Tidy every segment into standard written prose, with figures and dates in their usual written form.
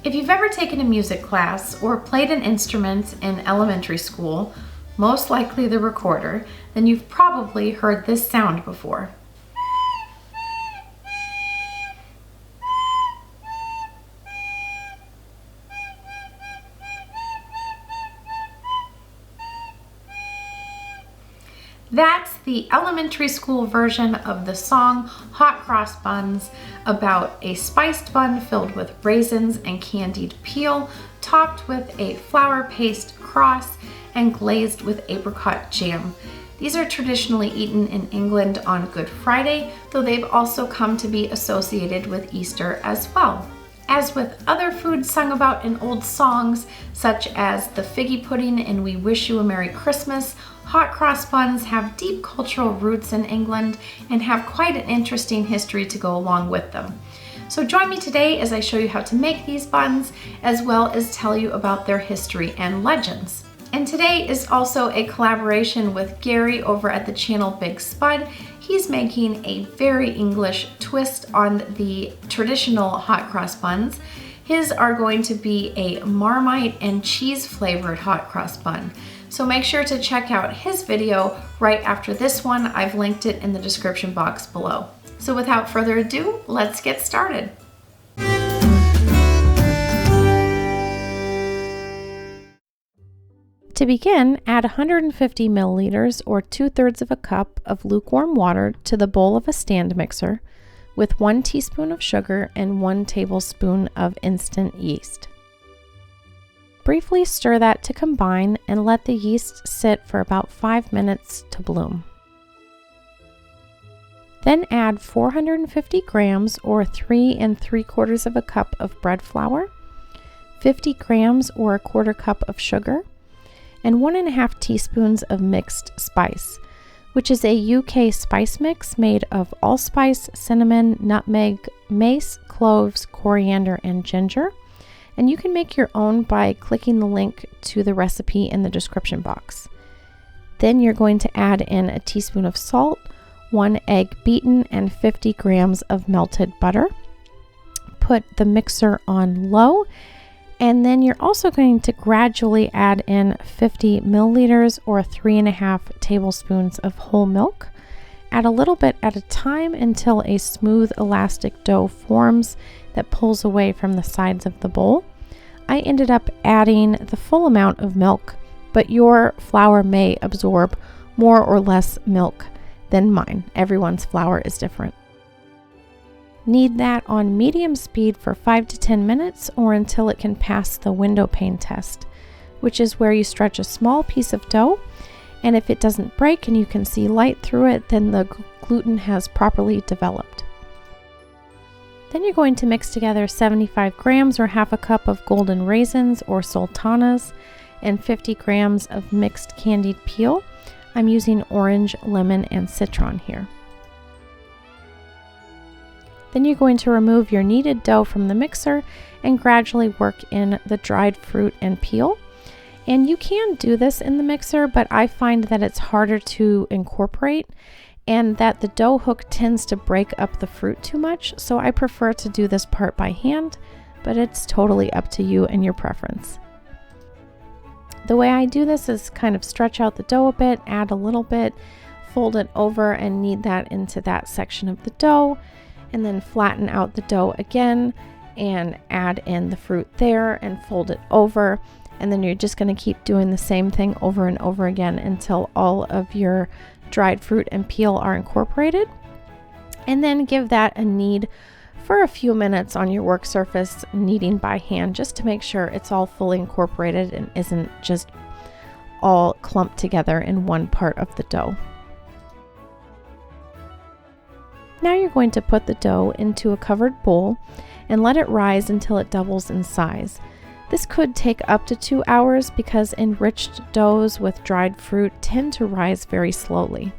If you've ever taken a music class or played an instrument in elementary school, most likely the recorder, then you've probably heard this sound before. That's the elementary school version of the song Hot Cross Buns, about a spiced bun filled with raisins and candied peel, topped with a flour paste cross and glazed with apricot jam. These are traditionally eaten in England on Good Friday, though they've also come to be associated with Easter as well. As with other foods sung about in old songs, such as the figgy pudding in We Wish You a Merry Christmas, hot cross buns have deep cultural roots in England and have quite an interesting history to go along with them. So join me today as I show you how to make these buns, as well as tell you about their history and legends. And today is also a collaboration with Gary over at the channel Big Spud. He's making a very English twist on the traditional hot cross buns. His are going to be a Marmite and cheese flavored hot cross bun. So make sure to check out his video right after this one. I've linked it in the description box below. So without further ado, let's get started. To begin, add 150 milliliters or 2/3 of a cup of lukewarm water to the bowl of a stand mixer with 1 teaspoon of sugar and 1 tablespoon of instant yeast. Briefly stir that to combine and let the yeast sit for about 5 minutes to bloom. Then add 450 grams or 3 3/4 of a cup of bread flour, 50 grams or a 1/4 cup of sugar, and 1½ teaspoons of mixed spice, which is a UK spice mix made of allspice, cinnamon, nutmeg, mace, cloves, coriander, and ginger. And you can make your own by clicking the link to the recipe in the description box. Then you're going to add in a teaspoon of salt, 1 egg beaten, and 50 grams of melted butter. Put the mixer on low, and then you're also going to gradually add in 50 milliliters or 3½ tablespoons of whole milk. Add a little bit at a time until a smooth elastic dough forms that pulls away from the sides of the bowl. I ended up adding the full amount of milk, but your flour may absorb more or less milk than mine. Everyone's flour is different. Knead that on medium speed for 5 to 10 minutes or until it can pass the window pane test, which is where you stretch a small piece of dough, and if it doesn't break and you can see light through it, then the gluten has properly developed. Then you're going to mix together 75 grams or 1/2 cup of golden raisins or sultanas and 50 grams of mixed candied peel. I'm using orange, lemon, and citron here. Then you're going to remove your kneaded dough from the mixer and gradually work in the dried fruit and peel. And you can do this in the mixer, but I find that it's harder to incorporate and that the dough hook tends to break up the fruit too much. So I prefer to do this part by hand, but it's totally up to you and your preference. The way I do this is kind of stretch out the dough a bit, add a little bit, fold it over and knead that into that section of the dough, and then flatten out the dough again and add in the fruit there and fold it over. And then you're just going to keep doing the same thing over and over again until all of your dried fruit and peel are incorporated. And then give that a knead for a few minutes on your work surface, kneading by hand, just to make sure it's all fully incorporated and isn't just all clumped together in one part of the dough. Now you're going to put the dough into a covered bowl and let it rise until it doubles in size. This could take up to 2 hours because enriched doughs with dried fruit tend to rise very slowly.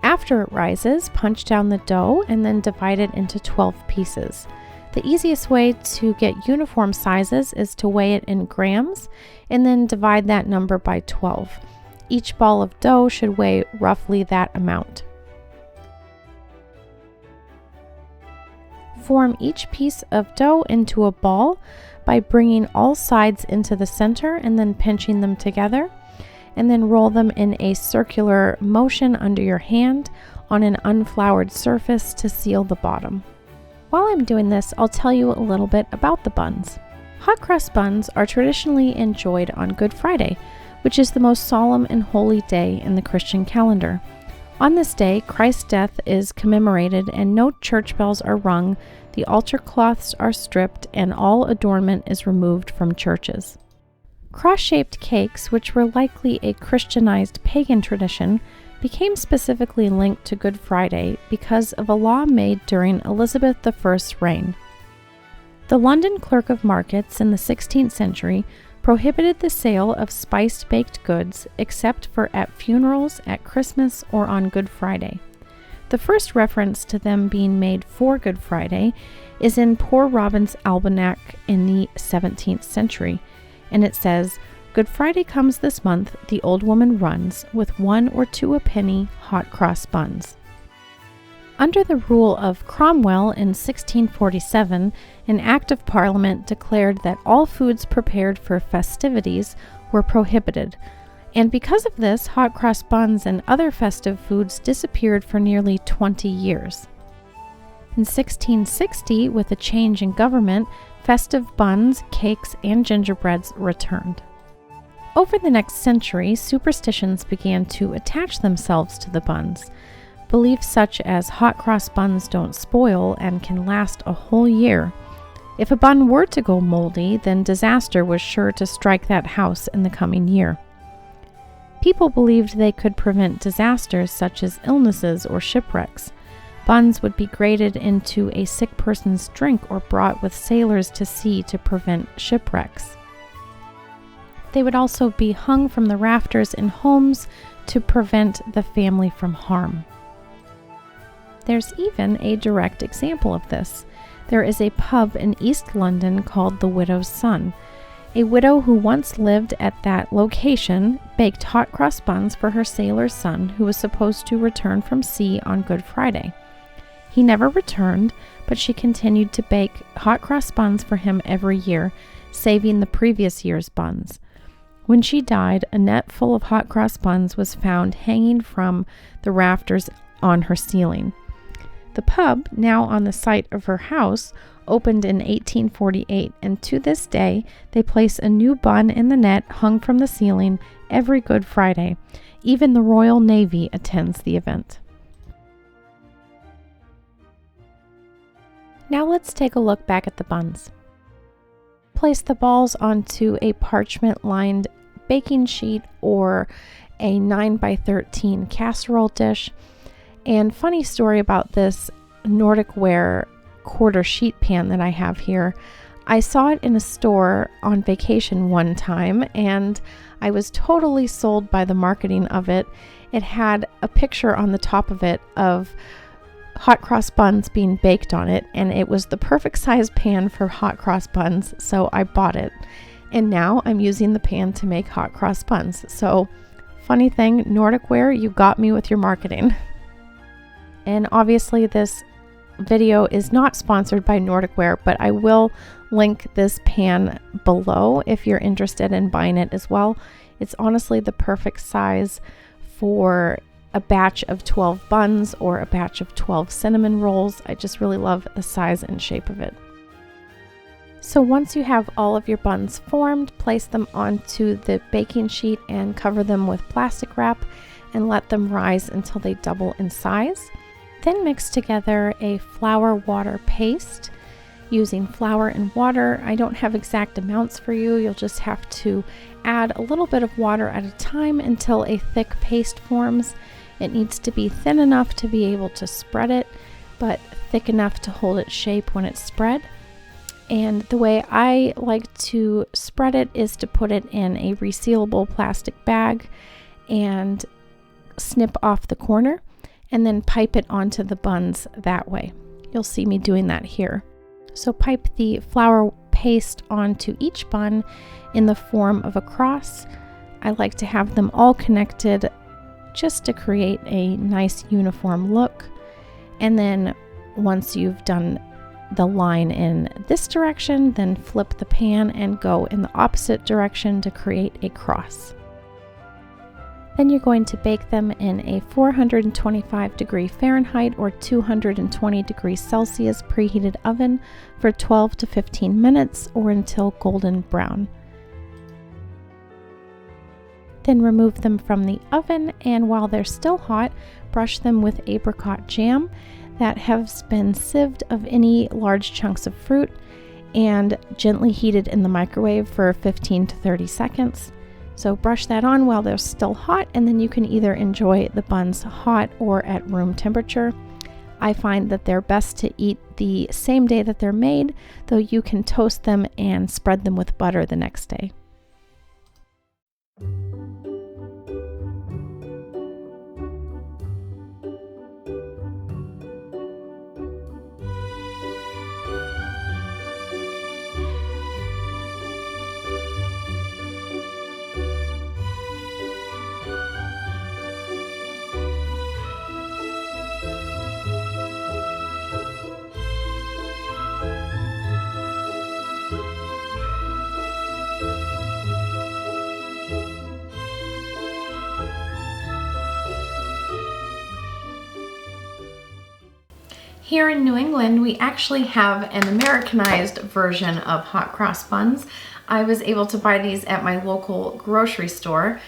After it rises, punch down the dough and then divide it into 12 pieces. The easiest way to get uniform sizes is to weigh it in grams and then divide that number by 12. Each ball of dough should weigh roughly that amount. Form each piece of dough into a ball by bringing all sides into the center and then pinching them together, and then roll them in a circular motion under your hand on an unfloured surface to seal the bottom. While I'm doing this, I'll tell you a little bit about the buns. Hot crust buns are traditionally enjoyed on Good Friday, which is the most solemn and holy day in the Christian calendar. On this day, Christ's death is commemorated and no church bells are rung, the altar cloths are stripped, and all adornment is removed from churches. Cross-shaped cakes, which were likely a Christianized pagan tradition, became specifically linked to Good Friday because of a law made during Elizabeth I's reign. The London Clerk of Markets in the 16th century prohibited the sale of spiced baked goods except for at funerals, at Christmas, or on Good Friday. The first reference to them being made for Good Friday is in Poor Robin's Almanac in the 17th century, and it says, "Good Friday comes this month, the old woman runs, with 1 or 2 a penny hot cross buns." Under the rule of Cromwell in 1647, an Act of Parliament declared that all foods prepared for festivities were prohibited, and because of this, hot cross buns and other festive foods disappeared for nearly 20 years. In 1660, with a change in government, festive buns, cakes, and gingerbreads returned. Over the next century, superstitions began to attach themselves to the buns. Beliefs such as hot cross buns don't spoil and can last a whole year. If a bun were to go moldy, then disaster was sure to strike that house in the coming year. People believed they could prevent disasters such as illnesses or shipwrecks. Buns would be grated into a sick person's drink or brought with sailors to sea to prevent shipwrecks. They would also be hung from the rafters in homes to prevent the family from harm. There's even a direct example of this. There is a pub in East London called the Widow's Son. A widow who once lived at that location baked hot cross buns for her sailor's son who was supposed to return from sea on Good Friday. He never returned, but she continued to bake hot cross buns for him every year, saving the previous year's buns. When she died, a net full of hot cross buns was found hanging from the rafters on her ceiling. The pub, now on the site of her house, opened in 1848, and to this day, they place a new bun in the net hung from the ceiling every Good Friday. Even the Royal Navy attends the event. Now let's take a look back at the buns. Place the balls onto a parchment-lined baking sheet or a 9x13 casserole dish. And funny story about this Nordic ware quarter sheet pan that I have here. I saw it in a store on vacation one time and I was totally sold by the marketing of it. It had a picture on the top of it of hot cross buns being baked on it, and it was the perfect size pan for hot cross buns, so I bought it. And now I'm using the pan to make hot cross buns. So funny thing, Nordic ware, you got me with your marketing. And obviously this video is not sponsored by Nordic ware, but I will link this pan below if you're interested in buying it as well. It's honestly the perfect size for a batch of 12 buns or a batch of 12 cinnamon rolls. I just really love the size and shape of it. So once you have all of your buns formed, place them onto the baking sheet and cover them with plastic wrap and let them rise until they double in size. Then mix together a flour-water paste using flour and water. I don't have exact amounts for you. You'll just have to add a little bit of water at a time until a thick paste forms. It needs to be thin enough to be able to spread it, but thick enough to hold its shape when it's spread. And the way I like to spread it is to put it in a resealable plastic bag and snip off the corner and then pipe it onto the buns that way. You'll see me doing that here. So pipe the flour paste onto each bun in the form of a cross. I like to have them all connected just to create a nice uniform look. And then once you've done the line in this direction, then flip the pan and go in the opposite direction to create a cross. Then you're going to bake them in a 425 degree Fahrenheit or 220 degrees Celsius preheated oven for 12 to 15 minutes or until golden brown. Then remove them from the oven, and while they're still hot, brush them with apricot jam that has been sieved of any large chunks of fruit and gently heated in the microwave for 15 to 30 seconds. So brush that on while they're still hot, and then you can either enjoy the buns hot or at room temperature. I find that they're best to eat the same day that they're made, though you can toast them and spread them with butter the next day. Here in New England, we actually have an Americanized version of hot cross buns. I was able to buy these at my local grocery store,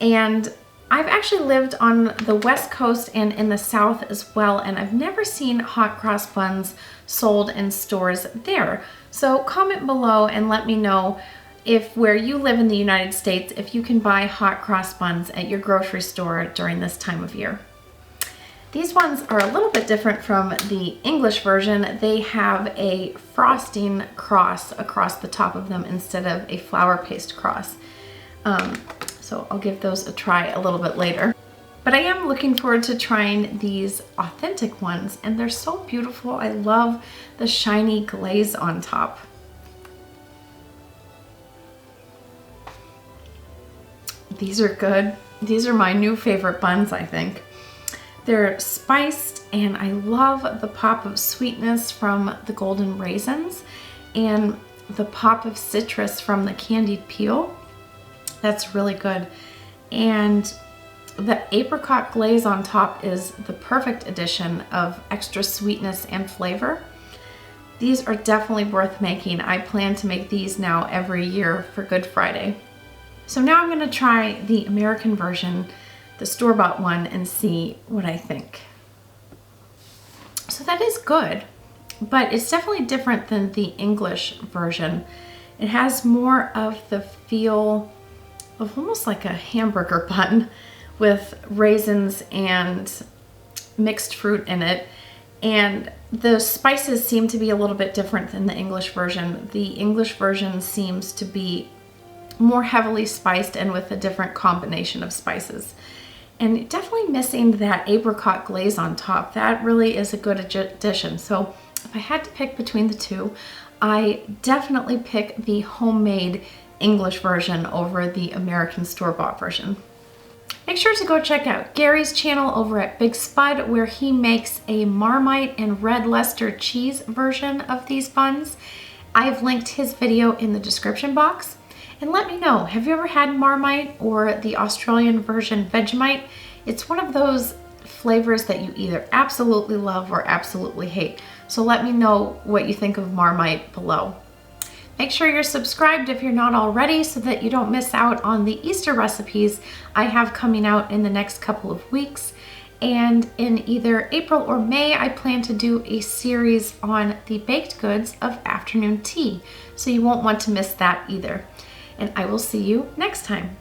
and I've actually lived on the West Coast and in the South as well, and I've never seen hot cross buns sold in stores there. So comment below and let me know if where you live in the United States, if you can buy hot cross buns at your grocery store during this time of year. These ones are a little bit different from the English version. They have a frosting cross across the top of them instead of a flour paste cross. So I'll give those a try a little bit later. But I am looking forward to trying these authentic ones, and they're so beautiful. I love the shiny glaze on top. These are good. These are my new favorite buns, I think. They're spiced, and I love the pop of sweetness from the golden raisins and the pop of citrus from the candied peel. That's really good. And the apricot glaze on top is the perfect addition of extra sweetness and flavor. These are definitely worth making. I plan to make these now every year for Good Friday. So now I'm going to try the American version, the store-bought one, and see what I think. So that is good, but it's definitely different than the English version. It has more of the feel of almost like a hamburger bun with raisins and mixed fruit in it. And the spices seem to be a little bit different than the English version. The English version seems to be more heavily spiced and with a different combination of spices. And definitely missing that apricot glaze on top. That really is a good addition. So if I had to pick between the two, I definitely pick the homemade English version over the American store-bought version. Make sure to go check out Gary's channel over at Big Spud, where he makes a Marmite and red Leicester cheese version of these buns. I've linked his video in the description box. And let me know, have you ever had Marmite or the Australian version Vegemite? It's one of those flavors that you either absolutely love or absolutely hate. So let me know what you think of Marmite below. Make sure you're subscribed if you're not already so that you don't miss out on the Easter recipes I have coming out in the next couple of weeks. And in either April or May, I plan to do a series on the baked goods of afternoon tea. So you won't want to miss that either. And I will see you next time.